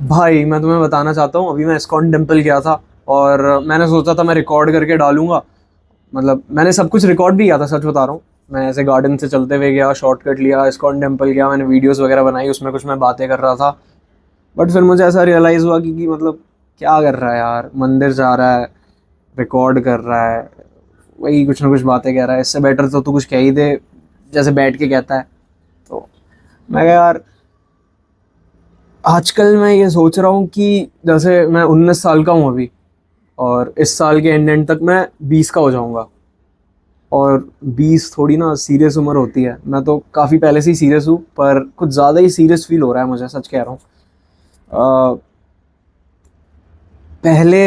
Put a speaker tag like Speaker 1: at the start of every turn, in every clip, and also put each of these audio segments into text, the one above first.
Speaker 1: भाई मैं तुम्हें बताना चाहता हूँ, अभी मैं इस्कॉन टेम्पल गया था और मैंने सोचा था मैं रिकॉर्ड करके डालूंगा। मतलब मैंने सब कुछ रिकॉर्ड भी किया था, सच बता रहा हूँ। मैं ऐसे गार्डन से चलते हुए गया, शॉर्टकट लिया, इस्कॉन टेम्पल गया, मैंने वीडियोस वगैरह बनाई, उसमें कुछ मैं बातें कर रहा था। बट फिर मुझे ऐसा रियलाइज़ हुआ कि मतलब क्या कर रहा है यार, मंदिर जा रहा है, रिकॉर्ड कर रहा है, वही कुछ ना कुछ बातें कह रहा है। इससे बेटर तो तू कुछ कह ही दे जैसे बैठ के कहता है। तो मैं कहा यार, आजकल मैं ये सोच रहा हूँ कि जैसे मैं 19 साल का हूँ अभी, और इस साल के एंड तक मैं 20 का हो जाऊंगा। और 20 थोड़ी ना सीरियस उम्र होती है। मैं तो काफ़ी पहले से ही सीरियस हूँ, पर कुछ ज़्यादा ही सीरियस फील हो रहा है मुझे, सच कह रहा हूँ। पहले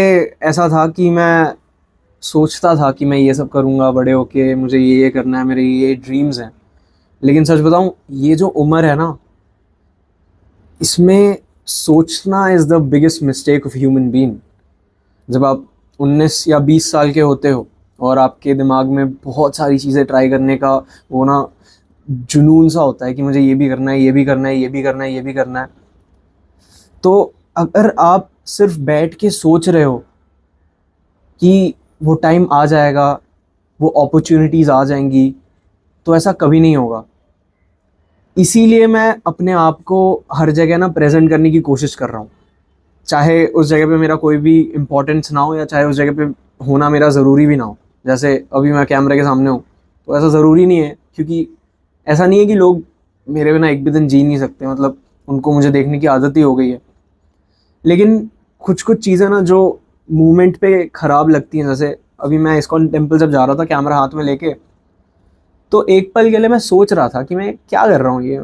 Speaker 1: ऐसा था कि मैं सोचता था कि मैं ये सब करूँगा बड़े होके, मुझे ये करना है, मेरे ये ड्रीम्स हैं। लेकिन सच बताऊँ, ये जो उम्र है ना, इसमें सोचना is the biggest mistake of human being. जब आप 19 या 20 साल के होते हो और आपके दिमाग में बहुत सारी चीज़ें ट्राई करने का वो ना जुनून सा होता है कि मुझे ये भी करना है, ये भी करना है, ये भी करना है, ये भी करना है। तो अगर आप सिर्फ बैठ के सोच रहे हो कि वो टाइम आ जाएगा, वो अपॉर्चुनिटीज़ आ जाएंगी, तो ऐसा कभी नहीं होगा। इसीलिए मैं अपने आप को हर जगह ना प्रेजेंट करने की कोशिश कर रहा हूँ। चाहे उस जगह पे मेरा कोई भी इम्पोर्टेंस ना हो, या चाहे उस जगह पे होना मेरा ज़रूरी भी ना हो। जैसे अभी मैं कैमरे के सामने हूँ, तो ऐसा ज़रूरी नहीं है, क्योंकि ऐसा नहीं है कि लोग मेरे बिना एक भी दिन जी नहीं सकते। मतलब उनको मुझे देखने की आदत ही हो गई है। लेकिन कुछ कुछ चीज़ें ना जो मूवमेंट पे ख़राब लगती हैं, जैसे अभी मैं इस्कॉन टेम्पल जब जा रहा था कैमरा हाथ में लेके, तो एक पल के लिए मैं सोच रहा था कि मैं क्या कर रहा हूँ, ये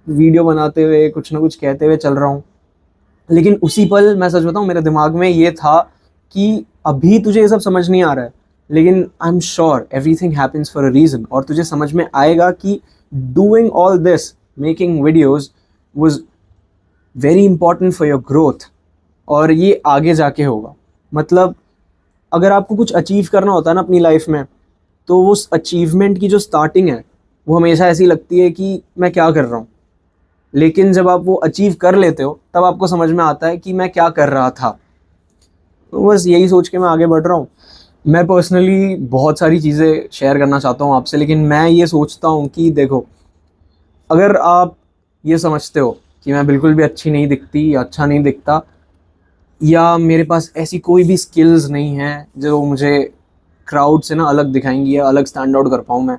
Speaker 1: वीडियो बनाते हुए कुछ ना कुछ कहते हुए चल रहा हूँ। लेकिन उसी पल मैं सच बताऊं, मेरे दिमाग में ये था कि अभी तुझे ये सब समझ नहीं आ रहा है, लेकिन I am sure everything happens for a reason, और तुझे समझ में आएगा कि doing all this, making videos, was very important for your growth. और ये आगे जाके होगा। मतलब अगर आपको कुछ अचीव करना होता है ना अपनी लाइफ में, तो उस अचीवमेंट की जो स्टार्टिंग है, वो हमेशा ऐसी लगती है कि मैं क्या कर रहा हूँ। लेकिन जब आप वो अचीव कर लेते हो, तब आपको समझ में आता है कि मैं क्या कर रहा था। तो बस यही सोच के मैं आगे बढ़ रहा हूँ। मैं पर्सनली बहुत सारी चीज़ें शेयर करना चाहता हूँ आपसे, लेकिन मैं ये सोचता हूँ कि देखो, अगर आप ये समझते हो कि मैं बिल्कुल भी अच्छी नहीं दिखती या अच्छा नहीं दिखता, या मेरे पास ऐसी कोई भी स्किल्स नहीं है जो मुझे क्राउड से ना अलग दिखाएंगी या अलग स्टैंड आउट कर पाऊँ मैं,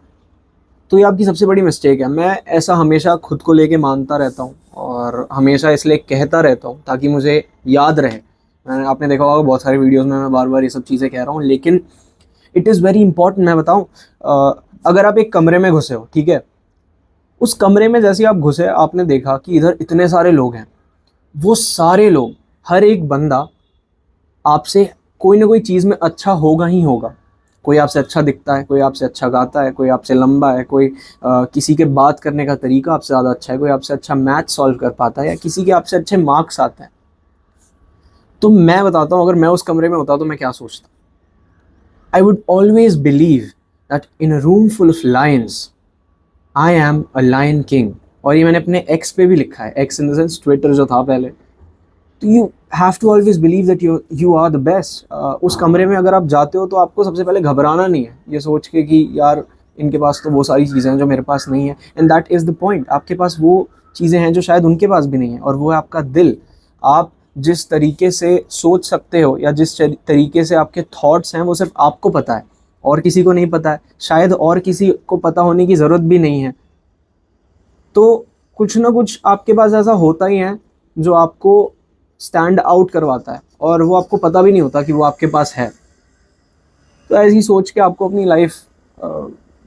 Speaker 1: तो ये आपकी सबसे बड़ी मिस्टेक है। मैं ऐसा हमेशा खुद को लेके मानता रहता हूँ, और हमेशा इसलिए कहता रहता हूँ ताकि मुझे याद रहे। मैंने आपने देखा होगा बहुत सारी वीडियोस में मैं बार बार ये सब चीज़ें कह रहा हूँ, लेकिन इट इज़ वेरी इंपॉर्टेंट। मैं बताऊँ, अगर आप एक कमरे में घुसे हो, ठीक है, उस कमरे में जैसे ही आप घुसे, आपने देखा कि इधर इतने सारे लोग हैं। वो सारे लोग, हर एक बंदा आपसे कोई ना कोई चीज़ में अच्छा होगा ही होगा। कोई आपसे अच्छा दिखता है, कोई आपसे अच्छा गाता है, कोई आपसे लंबा है, कोई किसी के बात करने का तरीका आपसे ज़्यादा अच्छा है, कोई आपसे अच्छा मैथ सॉल्व कर पाता है, या किसी के आपसे अच्छे मार्क्स आते हैं। तो मैं बताता हूँ, अगर मैं उस कमरे में होता तो मैं क्या सोचता। I would always believe that in a room full of lions, I am a lion king. और ये मैंने अपने एक्स पे भी लिखा है, X in the sense Twitter जो था पहले। तो you have to always believe that you are the best. उस कमरे में अगर आप जाते हो, तो आपको सबसे पहले घबराना नहीं है ये सोच के कि यार इनके पास तो वो सारी चीज़ें हैं जो मेरे पास नहीं है। And that is the point, आपके पास वो चीज़ें हैं जो शायद उनके पास भी नहीं है, और वो है आपका दिल। आप जिस तरीके से सोच सकते हो, या जिस तरीके से आपके थॉट्स हैं, वो सिर्फ आपको पता है, और किसी को नहीं पता है। शायद और किसी को पता होने की ज़रूरत भी नहीं है। तो कुछ ना कुछ आपके पास ऐसा होता ही है जो आपको स्टैंड आउट करवाता है, और वो आपको पता भी नहीं होता कि वो आपके पास है। तो ऐसी सोच के आपको अपनी लाइफ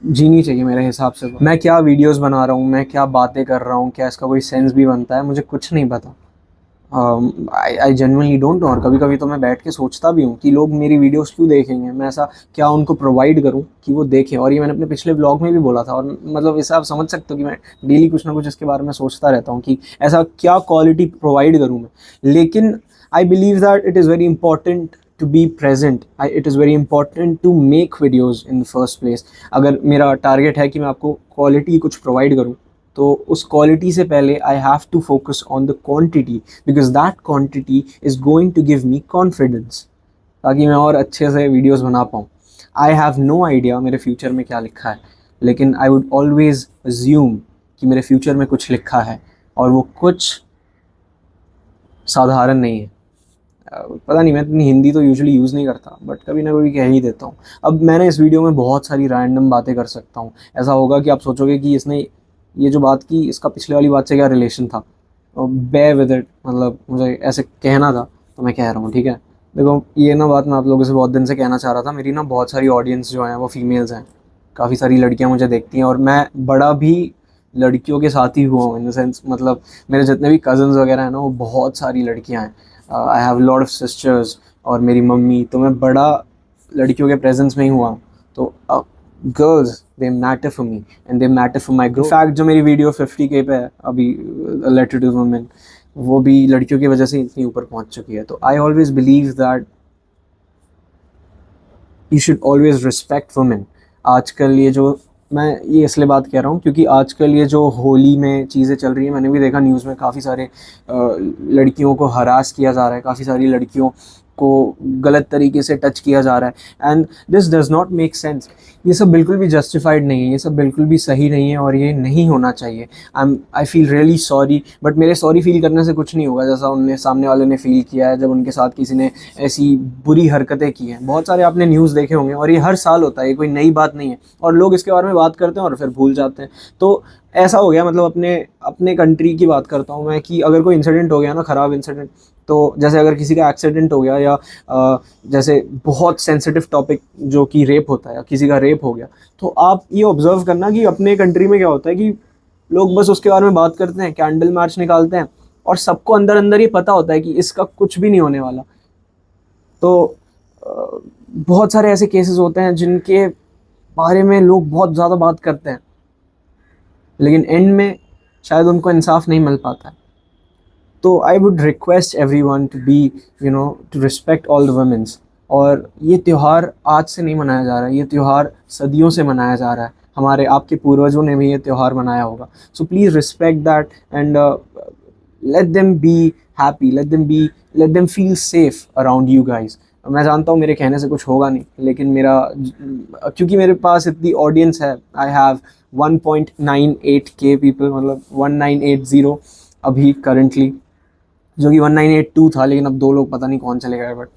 Speaker 1: जीनी चाहिए मेरे हिसाब से। तो मैं क्या वीडियोस बना रहा हूँ, मैं क्या बातें कर रहा हूँ, क्या इसका कोई सेंस भी बनता है, मुझे कुछ नहीं पता। I genuinely don't know. और कभी कभी तो मैं बैठ के सोचता भी हूँ कि लोग मेरी वीडियोस क्यों देखेंगे, मैं ऐसा क्या उनको प्रोवाइड करूँ कि वो देखें। और ये मैंने अपने पिछले ब्लॉग में भी बोला था, और मतलब इससे आप समझ सकते हो कि मैं डेली कुछ ना कुछ इसके बारे में सोचता रहता हूँ कि ऐसा क्या क्वालिटी प्रोवाइड करूँ मैं। लेकिन I believe that it is very important to be present. It is very important to make videos in the first place. अगर मेरा टारगेट है कि मैं आपको क्वालिटी कुछ प्रोवाइड करूँ, तो उस क्वालिटी से पहले I have to focus on the quantity, because that quantity is going to give me confidence, ताकि मैं और अच्छे से वीडियोस बना पाऊँ। आई हैव नो आइडिया मेरे फ्यूचर में क्या लिखा है, लेकिन आई वुड ऑलवेज अज्यूम कि मेरे फ्यूचर में कुछ लिखा है, और वो कुछ साधारण नहीं है। पता नहीं, मैं इतनी हिंदी तो यूजुअली यूज़ नहीं करता, बट कभी ना कभी कह ही देता हूँ। अब मैंने इस वीडियो में बहुत सारी रैंडम बातें कर सकता हूँ। ऐसा होगा कि आप सोचोगे कि इसने ये जो बात की, इसका पिछले वाली बात से क्या रिलेशन था। बेयर विद इट, मतलब मुझे ऐसे कहना था तो मैं कह रहा हूँ, ठीक है। देखो, ये ना बात मैं आप लोगों से बहुत दिन से कहना चाह रहा था। मेरी ना बहुत सारी ऑडियंस जो हैं वो फीमेल्स हैं, काफ़ी सारी लड़कियाँ मुझे देखती हैं, और मैं बड़ा भी लड़कियों के साथ ही हुआ हूँ, इन द सेंस मतलब मेरे जितने भी कज़न्स वगैरह हैं ना, वो बहुत सारी लड़कियाँ हैं। I have lot of sisters, और मेरी मम्मी, तो मैं बड़ा लड़कियों के प्रेजेंस में ही हुआ। तो girls, they matter for me and they matter for my growth. Fact, जो मेरी वीडियो 50K पे है अभी, लेटर टू वुमेन, वो भी लड़कियों की वजह से इतनी ऊपर पहुंच चुकी है। तो I always believe that you should always respect women. आजकल ये जो, मैं ये इसलिए बात कह रहा हूँ क्योंकि आजकल ये जो होली में चीज़ें चल रही हैं, मैंने भी देखा न्यूज़ में, काफ़ी सारे लड़कियों को हरास किया जा रहा है, काफ़ी सारी लड़कियों को गलत तरीके से टच किया जा रहा है, and this does not make sense. ये सब बिल्कुल भी जस्टिफाइड नहीं है, ये सब बिल्कुल भी सही नहीं है, और ये नहीं होना चाहिए। I feel really sorry, but मेरे सॉरी फील करने से कुछ नहीं होगा, जैसा उनने, सामने वाले ने फील किया है जब उनके साथ किसी ने ऐसी बुरी हरकतें की हैं। बहुत सारे आपने न्यूज़ देखे होंगे, और ये हर साल होता है, ये कोई नई बात नहीं है, और लोग इसके बारे में बात करते हैं और फिर भूल जाते हैं। तो ऐसा हो गया, मतलब अपने अपने कंट्री की बात करता हूँ मैं, कि अगर कोई इंसिडेंट हो गया ना, ख़राब इंसिडेंट, तो जैसे अगर किसी का एक्सीडेंट हो गया, या जैसे बहुत सेंसिटिव टॉपिक जो कि रेप होता है, या किसी का रेप हो गया, तो आप ये ऑब्जर्व करना कि अपने कंट्री में क्या होता है कि लोग बस उसके बारे में बात करते हैं, कैंडल मार्च निकालते हैं, और सबको अंदर अंदर ये पता होता है कि इसका कुछ भी नहीं होने वाला। तो बहुत सारे ऐसे केसेस होते हैं जिनके बारे में लोग बहुत ज़्यादा बात करते हैं, लेकिन एंड में शायद उनको इंसाफ नहीं मिल पाता है। तो I would request everyone to be, to respect all the womens. और ये त्यौहार आज से नहीं मनाया जा रहा है, ये त्यौहार सदियों से मनाया जा रहा है। हमारे आपके पूर्वजों ने भी ये त्यौहार मनाया होगा। So please respect that, and let them be happy, let them feel safe around you guys. मैं जानता हूँ मेरे कहने से कुछ होगा नहीं, लेकिन मेरा, क्योंकि मेरे पास इतनी ऑडियंस है, आई हैव 1.98K पीपल, मतलब 1980 अभी करंटली, जो कि 1982 था, लेकिन अब 2 लोग पता नहीं कौन चले गए। बट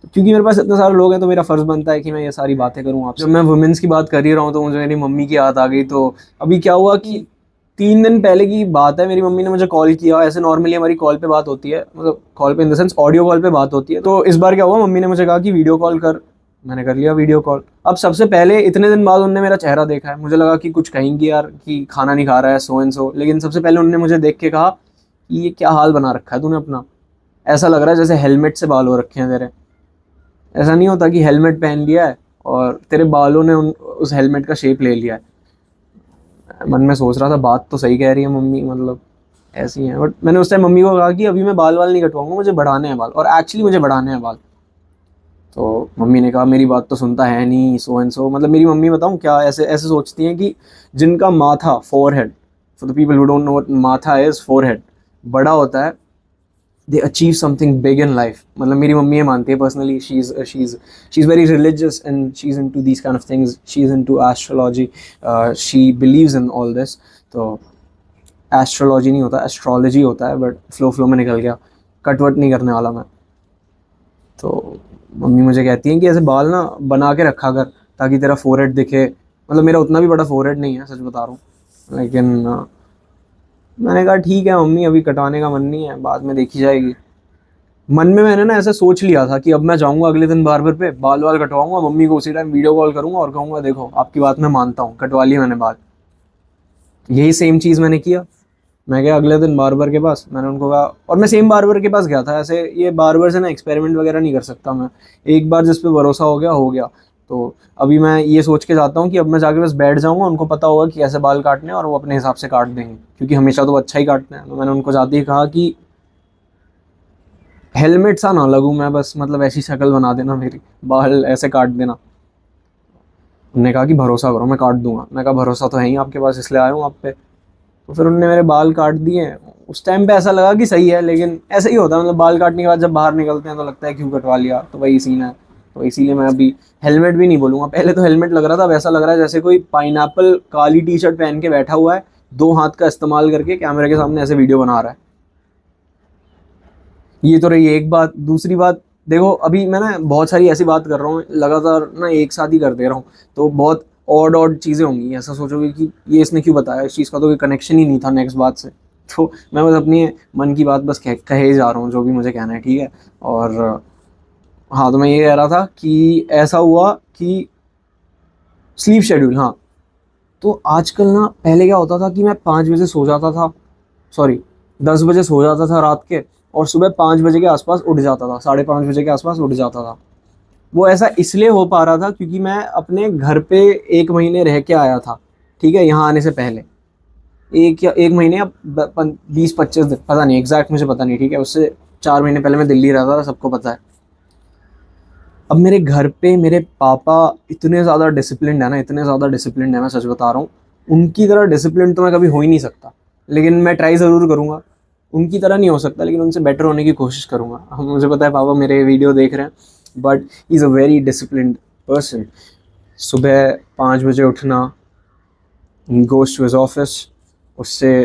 Speaker 1: क्योंकि मेरे पास इतने सारे लोग हैं, तो मेरा फ़र्ज़ बनता है कि मैं ये सारी बातें करूँ आपसे। जब मैं वुमेन्स की बात कर ही रहा हूँ, तो मुझे मेरी मम्मी की याद आ गई। तो अभी क्या हुआ कि 3 दिन पहले की बात है, मेरी मम्मी ने मुझे कॉल किया। ऐसे नॉर्मली हमारी कॉल पे बात होती है, मतलब कॉल पे इन द सेंस ऑडियो कॉल पे बात होती है। तो इस बार क्या हुआ, मम्मी ने मुझे कहा कि वीडियो कॉल कर। मैंने कर लिया वीडियो कॉल। अब सबसे पहले इतने दिन बाद उनने मेरा चेहरा देखा है, मुझे लगा कि कुछ कहेंगी यार कि खाना नहीं खा रहा है, सो एंड सो, लेकिन सबसे पहले उन्होंने मुझे देख के कहा कि ये क्या हाल बना रखा है तूने अपना, ऐसा लग रहा है जैसे हेलमेट से बाल हो रखे हैं तेरे। ऐसा नहीं होता कि हेलमेट पहन लिया है और तेरे बालों ने उस हेलमेट का शेप ले लिया है। मन में सोच रहा था, बात तो सही कह रही है मम्मी, मतलब ऐसी हैं। बट मैंने उस टाइम मम्मी को कहा कि अभी मैं बाल नहीं कटवाऊंगा, मुझे बढ़ाने हैं बाल, और एक्चुअली मुझे बढ़ाने हैं बाल। तो मम्मी ने कहा मेरी बात तो सुनता है नहीं, सो एंड सो। मतलब मेरी मम्मी, बताऊं क्या, ऐसे ऐसे सोचती हैं कि जिनका माथा, forehead, for the people who don't know what माथा इज, फोरहेड बड़ा होता है, they achieve something big in life. मतलब मेरी मम्मी ये मानती है personally, she is very religious and she is into these kind of things, she is into astrology, she believes in all this. तो astrology नहीं होता, एस्ट्रोलॉजी होता है, बट फ्लो में निकल गया, कटवट नहीं करने वाला मैं। तो मम्मी मुझे कहती हैं कि ऐसे बाल ना बना के रखा कर, ताकि तेरा फोरहेड दिखे। मतलब मेरा उतना भी बड़ा फोरहेड नहीं है, सच बता रहा हूँ, लेकिन मैंने कहा ठीक है मम्मी, अभी कटाने का मन नहीं है, बाद में देखी जाएगी। मन में मैंने ना ऐसा सोच लिया था कि अब मैं जाऊंगा अगले दिन बार्बर पे, बाल वाल कटवाऊंगा, मम्मी को उसी टाइम वीडियो कॉल करूंगा और कहूंगा देखो आपकी बात मैं मानता हूँ, कटवा लिए मैंने बाल। यही सेम चीज़ मैंने किया। मैं गया अगले दिन बार्बर के पास, मैंने उनको कहा, और मैं सेम बार्बर के पास गया था। ऐसे ये बार्बर से ना एक्सपेरिमेंट वगैरह नहीं कर सकता मैं, एक बार जिस पे भरोसा हो गया हो गया। तो अभी मैं ये सोच के जाता हूँ कि अब मैं जाके बस बैठ जाऊँगा, उनको पता होगा कि ऐसे बाल काटने हैं, और वो अपने हिसाब से काट देंगे, क्योंकि हमेशा तो अच्छा ही काटना है। तो मैंने उनको जाते ही कहा कि हेलमेट सा ना लगूँ मैं, बस मतलब ऐसी शक्ल बना देना मेरी, बाल ऐसे काट देना। उन्होंने कहा कि भरोसा करो मैं काट दूंगा। मैं कहा भरोसा तो है ही आपके पास, इसलिए आया हूँ आप पे। तो फिर उनने मेरे बाल काट दिए। उस टाइम पे ऐसा लगा कि सही है, लेकिन ऐसा ही होता है, मतलब बाल काटने के बाद जब बाहर निकलते हैं तो लगता है क्यों कटवा लिया, तो वही सीन है। तो इसीलिए मैं अभी हेलमेट भी नहीं बोलूँगा, पहले तो हेलमेट लग रहा था, वैसा लग रहा है जैसे कोई पाइनएप्पल काली टी शर्ट पहन के बैठा हुआ है, 2 हाथ का इस्तेमाल करके कैमरे के सामने ऐसे वीडियो बना रहा है। ये तो रही एक बात। दूसरी बात, देखो अभी मैं ना बहुत सारी ऐसी बात कर रहा हूँ लगातार ना, एक साथ ही कर दे रहा हूँ, तो बहुत ऑड ऑड चीज़ें होंगी, ऐसा सोचोगे कि ये इसने क्यों बताया, इस चीज़ का तो कोई कनेक्शन ही नहीं था नेक्स्ट बात से। तो मैं बस अपनी मन की बात बस कहे जा रहा हूँ जो भी मुझे कहना है, ठीक है। और हाँ, तो मैं ये कह रहा था कि ऐसा हुआ कि स्लीप शेड्यूल, हाँ। तो आजकल ना, पहले क्या होता था कि मैं 5 बजे सो जाता था, सॉरी 10 बजे सो जाता था रात के, और सुबह 5 बजे के आसपास उठ जाता था, 5:30 बजे के आसपास उठ जाता था। वो ऐसा इसलिए हो पा रहा था क्योंकि मैं अपने घर पे 1 महीने रह के आया था, ठीक है, यहाँ आने से पहले। 1 महीने या 20-25 दिन, पता नहीं एग्जैक्ट, मुझे पता नहीं, ठीक है। उससे 4 महीने पहले मैं दिल्ली रहता था, सबको पता है। अब मेरे घर पे मेरे पापा इतने ज़्यादा डिसिप्लिन्ड है ना, इतने ज़्यादा डिसिप्लिन्ड है, मैं सच बता रहा हूँ। उनकी तरह डिसिप्लिन तो मैं कभी हो ही नहीं सकता, लेकिन मैं ट्राई ज़रूर करूँगा। उनकी तरह नहीं हो सकता, लेकिन उनसे बेटर होने की कोशिश करूँगा। हम, मुझे पता है पापा मेरे वीडियो देख रहे हैं, but he is a very disciplined person. सुबह 5 बजे उठना, गोज़ टू हिज ऑफिस, उससे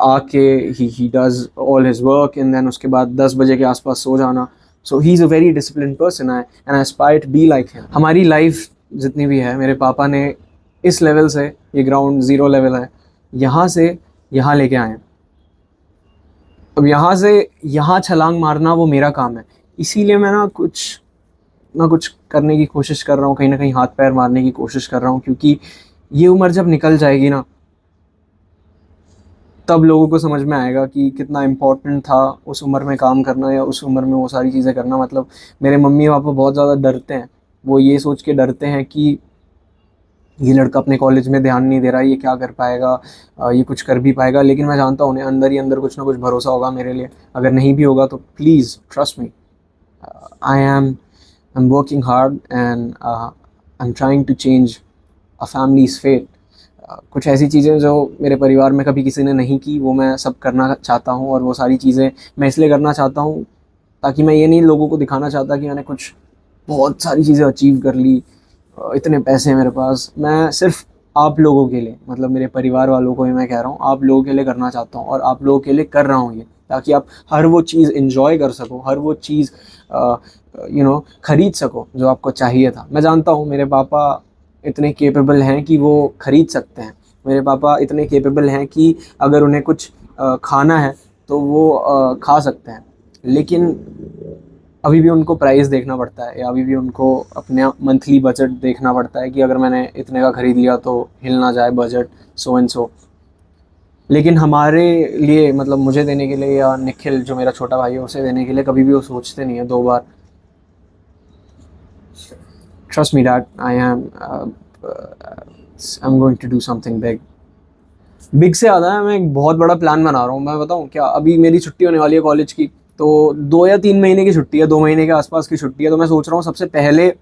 Speaker 1: आके ही does all his work, and then उसके बाद 10 बजे के आसपास सो जाना। So he is a very discipline person, I and I aspire to be like him. हमारी लाइफ जितनी भी है, मेरे पापा ने इस लेवल से, ये ग्राउंड ज़ीरो लेवल है, यहाँ से यहाँ लेके आए हैं। अब यहाँ से यहाँ छलांग मारना वो मेरा काम है, इसीलिए मैं ना कुछ करने की कोशिश कर रहा हूँ, कहीं ना कहीं हाथ पैर मारने की कोशिश कर रहा हूँ, क्योंकि ये उम्र जब निकल जाएगी ना, तब लोगों को समझ में आएगा कि कितना इम्पोर्टेंट था उस उम्र में काम करना, या उस उम्र में वो सारी चीज़ें करना। मतलब मेरे मम्मी पापा बहुत ज़्यादा डरते हैं, वो ये सोच के डरते हैं कि ये लड़का अपने कॉलेज में ध्यान नहीं दे रहा, ये क्या कर पाएगा, ये कुछ कर भी पाएगा। लेकिन मैं जानता हूँ उन्हें अंदर ही अंदर कुछ ना कुछ भरोसा होगा मेरे लिए। अगर नहीं भी होगा तो please trust me, I am working hard, and I am trying to change a family's fate. कुछ ऐसी चीज़ें जो मेरे परिवार में कभी किसी ने नहीं की, वो मैं सब करना चाहता हूँ। और वो सारी चीज़ें मैं इसलिए करना चाहता हूँ ताकि मैं ये नहीं लोगों को दिखाना चाहता कि मैंने कुछ बहुत सारी चीज़ें अचीव कर ली, इतने पैसे हैं मेरे पास। मैं सिर्फ आप लोगों के लिए, मतलब मेरे परिवार वालों को ही मैं कह रहा हूँ, आप लोगों के लिए करना चाहता हूँ, और आप लोगों के लिए कर रहा हूँ ये, ताकि आप हर वो चीज़ इन्जॉय कर सको, हर वो चीज़ खरीद सको जो आपको चाहिए था। मैं जानता हूँ मेरे पापा इतने केपेबल हैं कि वो खरीद सकते हैं। मेरे पापा इतने केपेबल हैं कि अगर उन्हें कुछ खाना है तो वो खा सकते हैं। लेकिन अभी भी उनको प्राइस देखना पड़ता है, या अभी भी उनको अपने मंथली बजट देखना पड़ता है कि अगर मैंने इतने का ख़रीद लिया तो हिल ना जाए बजट, सो एंड सो। लेकिन हमारे लिए, मतलब मुझे देने के लिए, या निखिल जो मेरा छोटा भाई है उसे देने के लिए, कभी भी वो सोचते नहीं है 2 बार। Trust me dad, I am going to do something big. Big से ज़्यादा है, मैं एक बहुत बड़ा प्लान बना रहा हूँ। मैं बताऊँ क्या, अभी मेरी छुट्टी होने वाली है कॉलेज की, तो 2 या 3 महीने की छुट्टी है, 2 महीने के आसपास की छुट्टी है। तो मैं सोच रहा हूँ सबसे पहले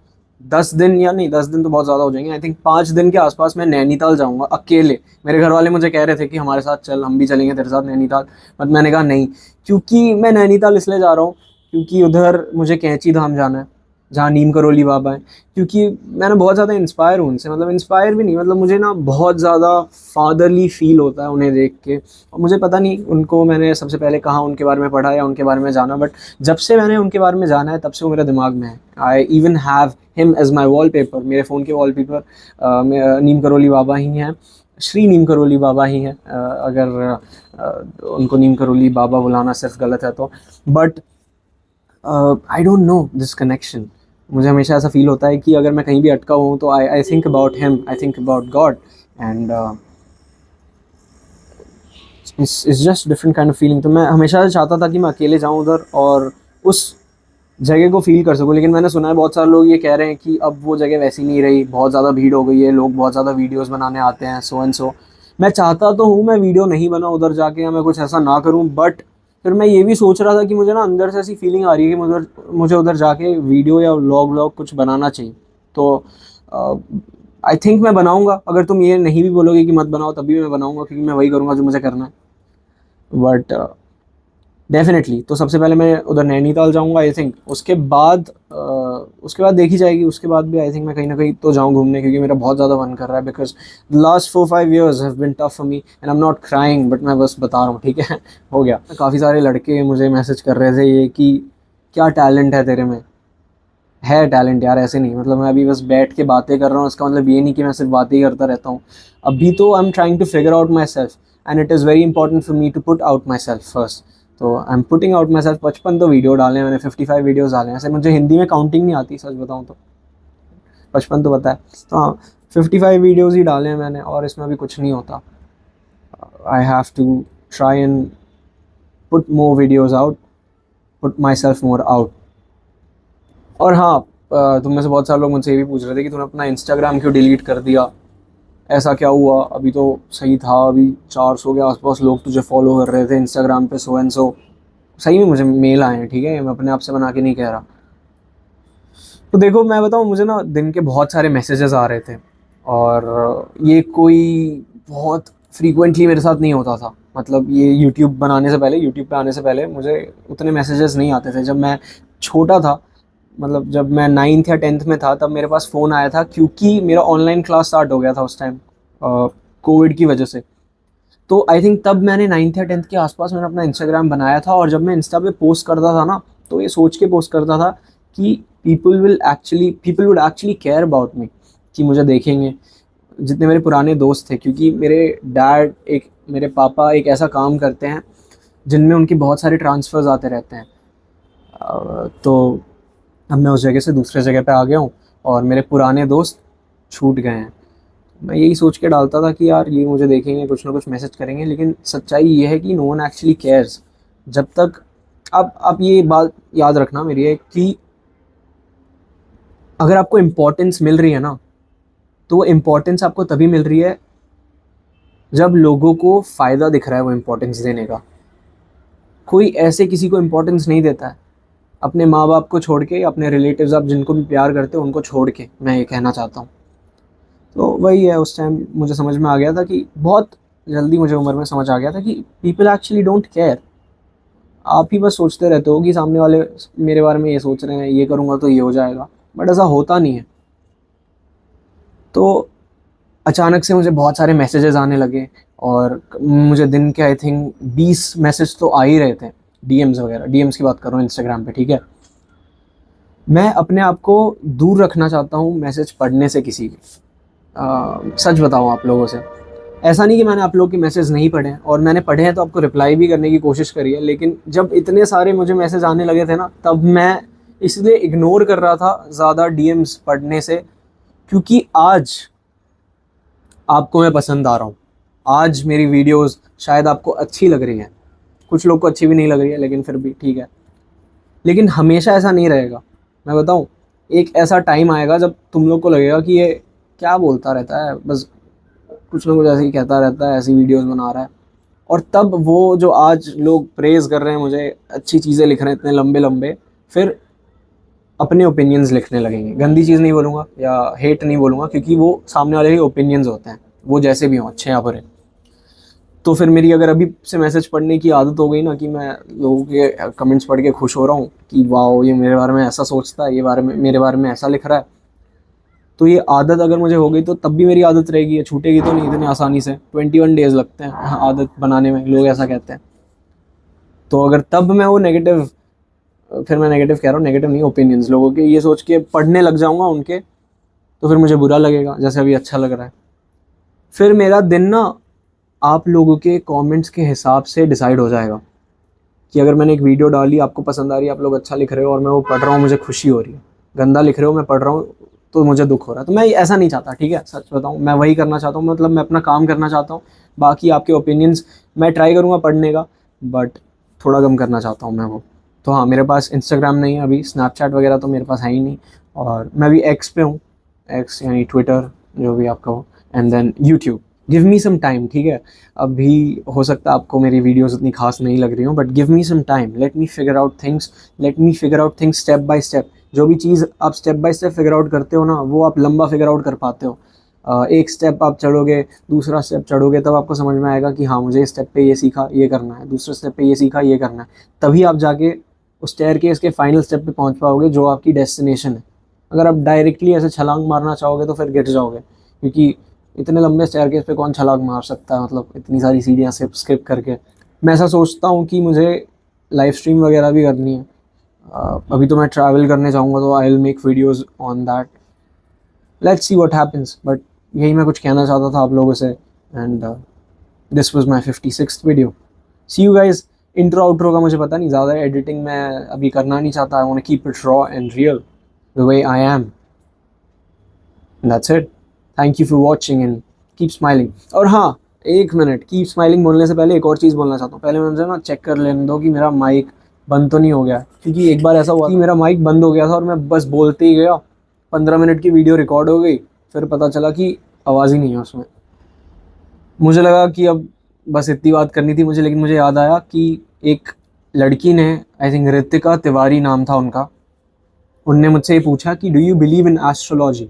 Speaker 1: 10 दिन, या नहीं 10 दिन तो बहुत ज़्यादा हो जाएंगे, आई थिंक 5 दिन के आसपास मैं नैनीताल जाऊँगा अकेले। मेरे घर वाले मुझे कह रहे थे कि हमारे साथ चल, हम भी चलेंगे तेरे साथ नैनीताल, बट मैंने कहा नहीं। क्योंकि मैं नैनीताल इसलिए जा रहा हूँ क्योंकि उधर मुझे कैंची धाम जाना है, जहाँ नीम करोली बाबा है। क्योंकि मैंने बहुत ज़्यादा इंस्पायर हूँ उनसे, मतलब इंस्पायर भी नहीं, मतलब मुझे ना बहुत ज़्यादा फादरली फील होता है उन्हें देख के। और मुझे पता नहीं उनको मैंने सबसे पहले कहाँ उनके बारे में पढ़ा या उनके बारे में जाना, बट जब से मैंने उनके बारे में जाना है तब से वो मेरे दिमाग में है। I even have him as my wallpaper, मेरे फ़ोन के वॉल पेपर नीम करोली बाबा ही हैं, श्री नीम करोली बाबा ही हैं, अगर उनको नीम करोली बाबा बुलाना सिर्फ गलत है तो। But I don't know this connection. मुझे हमेशा ऐसा फील होता है कि अगर मैं कहीं भी अटका हूँ तो I think about him, I think about God, and it's just different kind of feeling. तो मैं हमेशा से चाहता था कि मैं अकेले जाऊँ उधर और उस जगह को फील कर सकूँ। लेकिन मैंने सुना है बहुत सारे लोग ये कह रहे हैं कि अब वो जगह वैसी नहीं रही, बहुत ज़्यादा भीड़ हो गई है, लोग बहुत ज़्यादा वीडियोस बनाने आते हैं, सो एंड सो। मैं चाहता तो हूँ मैं वीडियो नहीं बनाऊँ उधर जाके, या मैं कुछ ऐसा ना करूँ, बट फिर मैं ये भी सोच रहा था कि मुझे ना अंदर से ऐसी फीलिंग आ रही है कि मुझे उधर जाके वीडियो या व्लॉग कुछ बनाना चाहिए। तो आई थिंक मैं बनाऊंगा, अगर तुम ये नहीं भी बोलोगे कि मत बनाओ तभी मैं बनाऊंगा, क्योंकि मैं वही करूंगा जो मुझे करना है। बट डेफिनेटली तो सबसे पहले मैं उधर नैनीताल जाऊंगा आई थिंक, उसके बाद देखी जाएगी, उसके बाद भी आई थिंक मैं कहीं ना कहीं तो जाऊँ घूमने, क्योंकि मेरा बहुत ज़्यादा मन कर रहा है, because last 4-5 years have been tough for me and I am not crying, but मैं बस बता रहा हूँ, ठीक है। हो गया। काफ़ी सारे लड़के मुझे मैसेज कर रहे थे ये कि क्या टैलेंट है तेरे में, है टैलेंट यार, ऐसे नहीं, मतलब मैं अभी बस बैठ के बातें कर रहा हूँ, इसका मतलब ये नहीं कि मैं सिर्फ बातें ही करता रहता हूँ। अभी तो I am trying to figure out myself and it is very important for me to put out myself first. तो I am putting out myself. 55 तो वीडियो डाले हैं मैंने, 55 वीडियोज़ डाले हैं, ऐसे मुझे हिंदी में काउंटिंग नहीं आती सच बताऊँ तो, 55 तो पता है। तो हाँ, 55 वीडियोज़ ही डाले हैं मैंने, और इसमें अभी कुछ नहीं होता। I have to try and put more videos out, put myself more out. और हाँ, तुम में से बहुत सारे लोग मुझसे ये भी पूछ रहे थे कि तूने अपना इंस्टाग्राम क्यों डिलीट कर दिया, ऐसा क्या हुआ, अभी तो सही था, अभी 400 के आसपास लोग तुझे फॉलो कर रहे थे इंस्टाग्राम पे, सो एंड सो। सही में मुझे मेल आए हैं, ठीक है, मैं अपने आप से बना के नहीं कह रहा। तो देखो मैं बताऊँ, मुझे ना दिन के बहुत सारे मैसेजेस आ रहे थे, और ये कोई बहुत फ्रीक्वेंटली मेरे साथ नहीं होता था। मतलब ये यूट्यूब बनाने से पहले, यूट्यूब पे आने से पहले मुझे उतने मैसेजेस नहीं आते थे। जब मैं छोटा था, मतलब जब मैं 9th या 10th में था, तब मेरे पास फ़ोन आया था, क्योंकि मेरा ऑनलाइन क्लास स्टार्ट हो गया था उस टाइम कोविड की वजह से। तो आई थिंक तब मैंने 9th या 10th के आसपास मैंने अपना इंस्टाग्राम बनाया था, और जब मैं इंस्टा पे पोस्ट करता था ना, तो ये सोच के पोस्ट करता था कि people would actually care about me, कि मुझे देखेंगे जितने मेरे पुराने दोस्त थे, क्योंकि मेरे पापा एक ऐसा काम करते हैं जिनमें उनकी बहुत सारे ट्रांसफ़र्स आते रहते हैं। तो अब मैं उस जगह से दूसरे जगह पे आ गया हूँ, और मेरे पुराने दोस्त छूट गए हैं। मैं यही सोच के डालता था कि यार ये मुझे देखेंगे, कुछ ना कुछ मैसेज करेंगे, लेकिन सच्चाई ये है कि नो वन एक्चुअली केयर्स। जब तक आप ये बात याद रखना मेरी है कि अगर आपको इम्पोर्टेंस मिल रही है ना, तो वो इम्पोर्टेंस आपको तभी मिल रही है जब लोगों को फ़ायदा दिख रहा है वो इम्पोर्टेंस देने का। कोई ऐसे किसी को इम्पोर्टेंस नहीं देता है, अपने माँ बाप को छोड़ के, अपने रिलेटिव्स आप जिनको भी प्यार करते हो उनको छोड़ के, मैं ये कहना चाहता हूँ। तो वही है, उस टाइम मुझे समझ में आ गया था कि बहुत जल्दी मुझे उम्र में समझ आ गया था कि पीपल एक्चुअली डोंट केयर। आप ही बस सोचते रहते हो कि सामने वाले मेरे बारे में ये सोच रहे हैं, ये करूँगा तो ये हो जाएगा, बट ऐसा होता नहीं है। तो अचानक से मुझे बहुत सारे मैसेजेस आने लगे, और मुझे दिन के आई थिंक 20 मैसेज तो आ ही रहे थे, डीएम्स वगैरह, डीएम्स की बात कर रहा हूँ इंस्टाग्राम पे, ठीक है। मैं अपने आप को दूर रखना चाहता हूँ मैसेज पढ़ने से किसी भी। सच बताऊँ आप लोगों से, ऐसा नहीं कि मैंने आप लोगों के मैसेज नहीं पढ़े हैं, और मैंने पढ़े हैं तो आपको रिप्लाई भी करने की कोशिश करी है, लेकिन जब इतने सारे मुझे मैसेज आने लगे थे ना, तब मैं इसलिए इग्नोर कर रहा था ज़्यादा डीएम्स पढ़ने से, क्योंकि आज आपको मैं पसंद आ रहा हूँ, आज मेरी वीडियोस शायद आपको अच्छी लग रही हैं, कुछ लोग को अच्छी भी नहीं लग रही है, लेकिन फिर भी ठीक है। लेकिन हमेशा ऐसा नहीं रहेगा। मैं बताऊँ, एक ऐसा टाइम आएगा जब तुम लोग को लगेगा कि ये क्या बोलता रहता है, बस कुछ ना कुछ ऐसे ही कहता रहता है, ऐसी वीडियोस बना रहा है। और तब वो जो आज लोग प्रेज़ कर रहे हैं मुझे, अच्छी चीज़ें लिख रहे हैं इतने लंबे लंबे, फिर अपने ओपिनियंस लिखने लगेंगे। गंदी चीज़ नहीं बोलूँगा या हेट नहीं बोलूँगा, क्योंकि वो सामने वाले के ओपिनियंस होते हैं, वो जैसे भी हों, अच्छे या बुरे। तो फिर मेरी अगर अभी से मैसेज पढ़ने की आदत हो गई ना, कि मैं लोगों के कमेंट्स पढ़ के खुश हो रहा हूँ कि वाह ये मेरे बारे में ऐसा सोचता है, मेरे बारे में ऐसा लिख रहा है, तो ये आदत अगर मुझे हो गई तो तब भी मेरी आदत रहेगी, ये छूटेगी तो नहीं इतनी आसानी से। 21 डेज़ लगते हैं आदत बनाने में, लोग ऐसा कहते हैं। तो अगर तब मैं वो नेगेटिव, फिर मैं नेगेटिव कह रहा हूँ, नेगेटिव नहीं, ओपिनियंस लोगों के ये सोच के पढ़ने लग जाऊँगा उनके, तो फिर मुझे बुरा लगेगा, जैसे अभी अच्छा लग रहा है। फिर मेरा दिन ना आप लोगों के कमेंट्स के हिसाब से डिसाइड हो जाएगा, कि अगर मैंने एक वीडियो डाली, आपको पसंद आ रही है, आप लोग अच्छा लिख रहे हो और मैं वो पढ़ रहा हूँ, मुझे खुशी हो रही है। गंदा लिख रहे हो, मैं पढ़ रहा हूँ तो मुझे दुख हो रहा है। तो मैं ऐसा नहीं चाहता, ठीक है, सच बताऊँ, मैं वही करना चाहता हूँ, मतलब मैं अपना काम करना चाहता हूँ। बाकी आपके ओपिनियंस मैं ट्राई करूँगा पढ़ने का, बट थोड़ा कम करना चाहता हूँ मैं वो। तो हाँ, मेरे पास इंस्टाग्राम नहीं है अभी, स्नैपचैट वगैरह तो मेरे पास है ही नहीं, और मैं अभी एक्स पे हूँ, एक्स यानी ट्विटर, जो भी आपका हो, and then YouTube. Give me some time, ठीक है। अभी हो सकता है आपको मेरी वीडियोस इतनी खास नहीं लग रही हो, but give me some time, let me figure out things, step by step. जो भी चीज़ आप step by step figure out करते हो ना, वो आप लंबा फिगर आउट कर पाते हो। एक स्टेप आप चढ़ोगे, दूसरा स्टेप चढ़ोगे, तब आपको समझ में आएगा कि हाँ मुझे इस स्टेप पे ये सीखा, ये करना है, दूसरे स्टेप पे ये सीखा, ये करना है। तभी आप जाके उस स्टेयरकेस के फाइनल स्टेप पे पहुंच पाओगे जो आपकी डेस्टिनेशन है। अगर आप डायरेक्टली ऐसे छलांग मारना चाहोगे तो फिर गिर जाओगे, क्योंकि इतने लंबे स्टेयरकेस पे कौन छलांग मार सकता है, मतलब इतनी सारी सीढ़ियाँ से स्किप करके। मैं ऐसा सोचता हूँ कि मुझे लाइव स्ट्रीम वगैरह भी करनी है। अभी तो मैं ट्रैवल करने जाऊँगा तो I will make videos on that. Let's see what happens, but यही मैं कुछ कहना चाहता था आप लोगों से। And this was my 56th video. See you guys. Intro outro का मुझे पता नहीं, ज़्यादा एडिटिंग मैं अभी करना नहीं चाहता। I want to keep it raw and real the way I am. That's it. Thank you for watching and keep smiling. और हाँ, एक मिनट, कीप स्माइलिंग बोलने से पहले एक और चीज़ बोलना चाहता हूँ। पहले मुझे ना चेक कर लेने दो कि मेरा माइक बंद तो नहीं हो गया, क्योंकि एक बार ऐसा हुआ कि मेरा माइक बंद हो गया था और मैं बस बोलते ही गया, 15 मिनट की वीडियो रिकॉर्ड हो गई, फिर पता चला कि आवाज़ ही नहीं है उसमें। मुझे लगा कि अब बस इतनी बात करनी थी मुझे, लेकिन मुझे याद आया कि एक लड़की ने, आई थिंक ऋतिका तिवारी नाम था उनका, उनने मुझसे ये पूछा कि do you believe in astrology,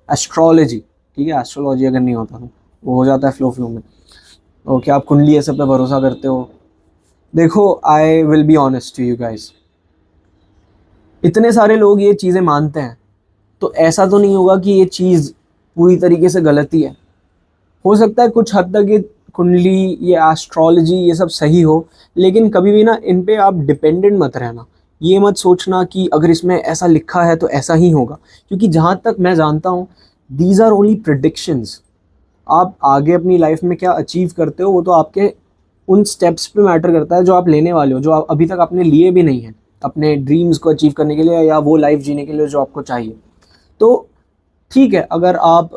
Speaker 1: astrology, ठीक है, एस्ट्रोलॉजी अगर नहीं होता तो वो हो जाता है फ्लो में। तो क्या आप कुंडली ये सब पे भरोसा करते हो? देखो, I will be honest to you guys, इतने सारे लोग ये चीज़ें मानते हैं तो ऐसा तो नहीं होगा कि ये चीज़ पूरी तरीके से गलत ही है। हो सकता है कुछ हद तक ये कुंडली, ये एस्ट्रोलॉजी, ये सब सही हो, लेकिन कभी भी ना इन पे आप डिपेंडेंट मत रहना। ये मत सोचना कि अगर इसमें ऐसा लिखा है तो ऐसा ही होगा, क्योंकि जहाँ तक मैं जानता हूँ दीज आर ओनली प्रिडिक्शंस। आप आगे अपनी लाइफ में क्या अचीव करते हो वो तो आपके उन स्टेप्स पे मैटर करता है जो आप लेने वाले हो, जो आप अभी तक आपने लिए भी नहीं हैं अपने ड्रीम्स को अचीव करने के लिए या वो लाइफ जीने के लिए जो आपको चाहिए। तो ठीक है, अगर आप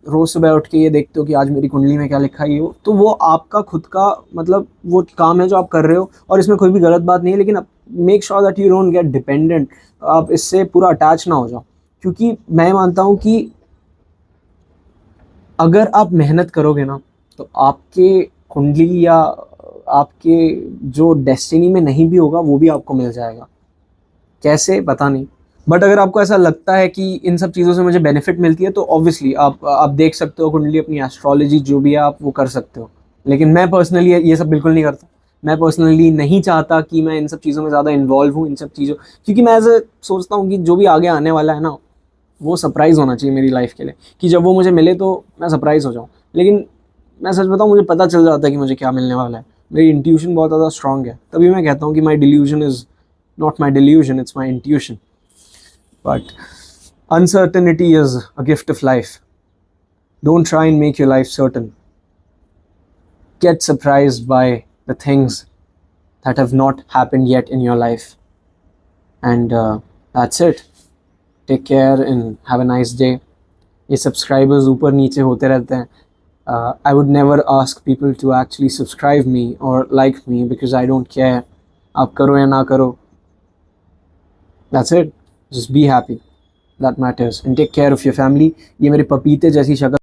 Speaker 1: रोज़ सुबह उठ के ये देखते हो कि आज मेरी कुंडली में क्या लिखा है, हो तो वो आपका खुद का मतलब वो काम है जो आप कर रहे हो, और इसमें कोई भी गलत बात नहीं है। लेकिन make sure that you don't get dependent, आप इससे पूरा अटैच ना हो जाओ, क्योंकि मैं मानता हूँ कि अगर आप मेहनत करोगे ना तो आपके कुंडली या आपके जो डेस्टिनी में नहीं भी होगा वो भी आपको मिल जाएगा। कैसे पता नहीं, बट अगर आपको ऐसा लगता है कि इन सब चीज़ों से मुझे बेनिफिट मिलती है तो ऑब्वियसली आप देख सकते हो कुंडली, अपनी एस्ट्रोलॉजी जो भी है आप वो कर सकते हो। लेकिन मैं पर्सनली ये सब बिल्कुल नहीं करता। मैं पर्सनली नहीं चाहता कि मैं इन सब चीज़ों में ज़्यादा इन्वॉल्व हूँ, इन सब चीज़ों, क्योंकि मैं ऐसे सोचता हूँ कि जो भी आगे आने वाला है ना वो सरप्राइज़ होना चाहिए मेरी लाइफ के लिए, कि जब वो मुझे मिले तो मैं सरप्राइज़ हो जाऊँ। लेकिन मैं सच बताऊँ, मुझे पता चल जाता है कि मुझे क्या मिलने वाला है। मेरी इंट्यूशन बहुत ज़्यादा स्ट्रांग है, तभी मैं कहता हूँ कि my delusion is not my delusion, it's my intuition. But uncertainty is a gift of life. Don't try and make your life certain. Get surprised by the things that have not happened yet in your life. And that's it. Take care and have a nice day. ये subscribers ऊपर नीचे होते रहते हैं. I would never ask people to actually subscribe me or like me because I don't care. आप करो या ना करो. That's it. Just be happy. That matters. And take care of your family. ये मेरे पपीते जैसी शक्ल